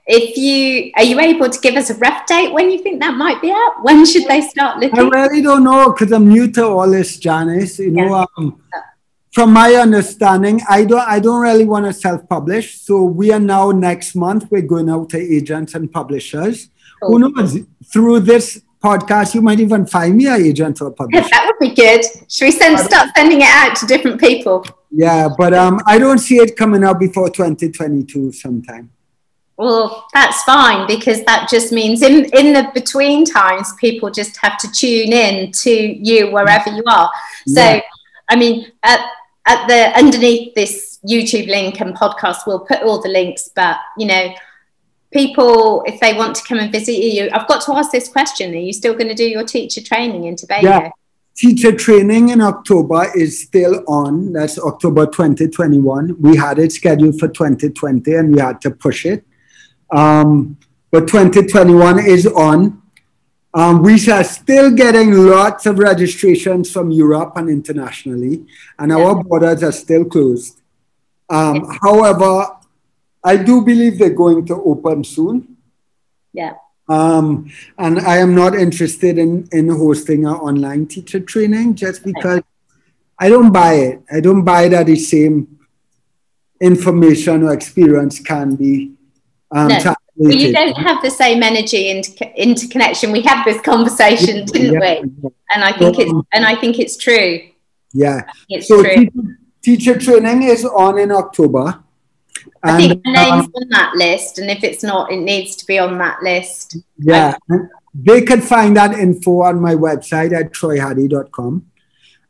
are you able to give us a rough date when you think that might be out? When should they start looking? I really don't know, because I'm new to all this, Janice. You know, from my understanding, I don't really want to self-publish. So we are now, next month, we're going out to agents and publishers. Cool. Who knows? Through this podcast, you might even find me an agent or publisher. That would be good. Should we start sending it out to different people? Yeah, but I don't see it coming out before 2022 sometime. Well, that's fine, because that just means in the between times, people just have to tune in to you wherever you are. So, I mean, at the underneath this YouTube link and podcast, we'll put all the links. But, you know, people, if they want to come and visit you, I've got to ask this question. Are you still going to do your teacher training in Tobago? Yeah. Teacher training in October is still on. That's October 2021. We had it scheduled for 2020 and we had to push it. But 2021 is on. We are still getting lots of registrations from Europe and internationally, and our borders are still closed. However, I do believe they're going to open soon. Yeah. And I am not interested in hosting an online teacher training, just because I don't buy it. I don't buy that the same information or experience can be well, you don't have the same energy interconnection. We had this conversation, didn't we? And I think it's true. Yeah. It's true. Teacher training is on in October. I think the name's on that list, and if it's not, it needs to be on that list. Yeah. They can find that info on my website at troyhadeed.com.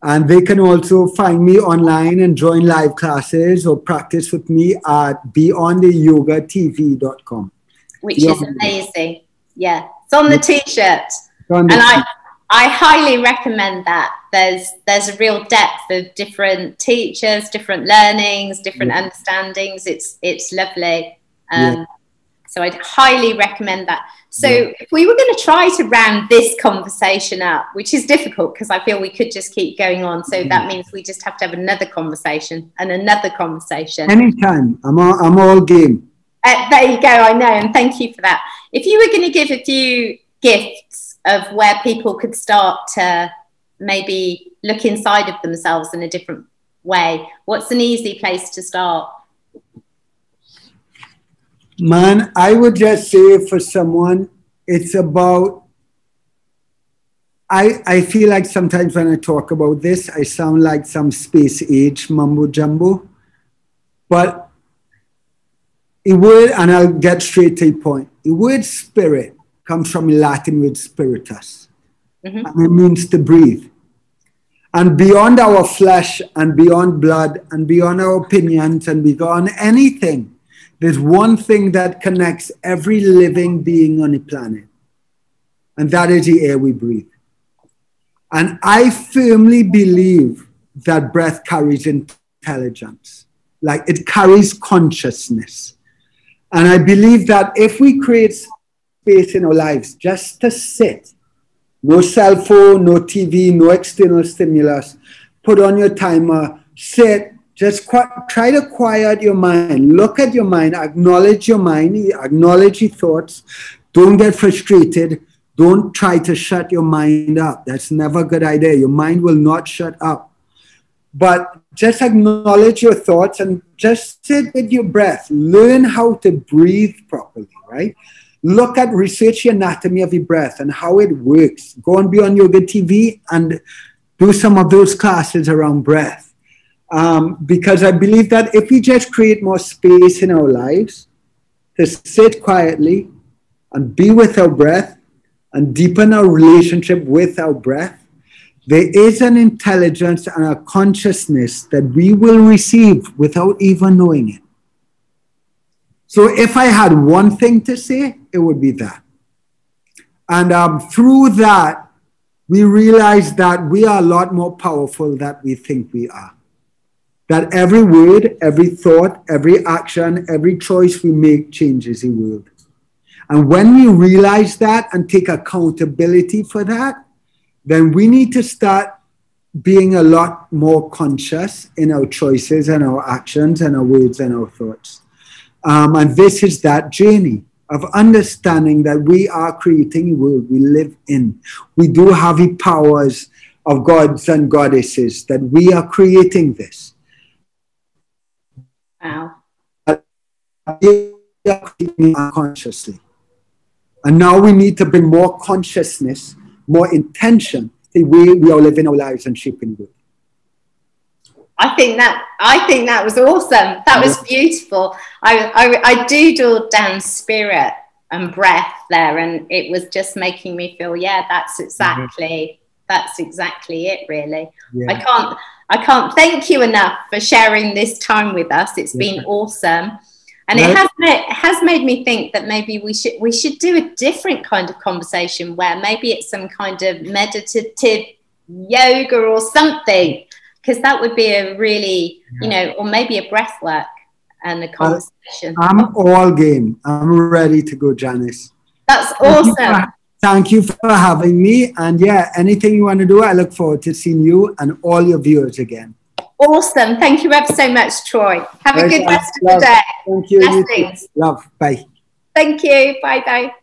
And they can also find me online and join live classes or practice with me at BeyondYogaTv.com. Which is amazing. Yeah. It's on the t-shirt. And I highly recommend that. There's a real depth of different teachers, different learnings, different understandings. It's lovely. So I'd highly recommend that. So if we were going to try to round this conversation up, which is difficult because I feel we could just keep going on. So that means we just have to have another conversation and another conversation. Anytime. I'm all game. There you go. I know. And thank you for that. If you were going to give a few gifts of where people could start to maybe look inside of themselves in a different way, what's an easy place to start? Man, I would just say for someone, it's about, I feel like sometimes when I talk about this, I sound like some space age mumbo jumbo, but the word, and I'll get straight to the point, the word spirit comes from the Latin word spiritus, and it means to breathe. And beyond our flesh and beyond blood and beyond our opinions and beyond anything, there's one thing that connects every living being on the planet, and that is the air we breathe. And I firmly believe that breath carries intelligence, like it carries consciousness. And I believe that if we create space in our lives just to sit, no cell phone, no TV, no external stimulus, put on your timer, sit, just try to quiet your mind. Look at your mind, acknowledge your mind, acknowledge your thoughts. Don't get frustrated. Don't try to shut your mind up. That's never a good idea. Your mind will not shut up. But just acknowledge your thoughts and just sit with your breath. Learn how to breathe properly, right? Look at, research the anatomy of your breath and how it works. Go on BeyondYogaTv and do some of those classes around breath. Because I believe that if we just create more space in our lives to sit quietly and be with our breath and deepen our relationship with our breath, there is an intelligence and a consciousness that we will receive without even knowing it. So if I had one thing to say, it would be that. And through that, we realize that we are a lot more powerful than we think we are. That every word, every thought, every action, every choice we make changes the world. And when we realize that and take accountability for that, then we need to start being a lot more conscious in our choices and our actions and our words and our thoughts. And this is that journey. of understanding that we are creating a world we live in. We do have the powers of gods and goddesses, that we are creating this. Wow. We are creating unconsciously. And now we need to bring more consciousness, more intention, the way we are living our lives and shaping the world. I think that was awesome. That was beautiful. I doodled down spirit and breath there, and it was just making me feel, yeah, that's exactly it, really. Yeah. I can't thank you enough for sharing this time with us. It's been awesome. And it has made me think that maybe we should do a different kind of conversation, where maybe it's some kind of meditative yoga or something, because that would be a really, or maybe a breath work and a conversation. I'm all game. I'm ready to go, Janice. That's awesome. Thank you for having me. And yeah, anything you want to do, I look forward to seeing you and all your viewers again. Awesome. Thank you ever so much, Troy. Have a good rest of the day. Thank you. Blessings. Love. Bye. Thank you. Bye-bye.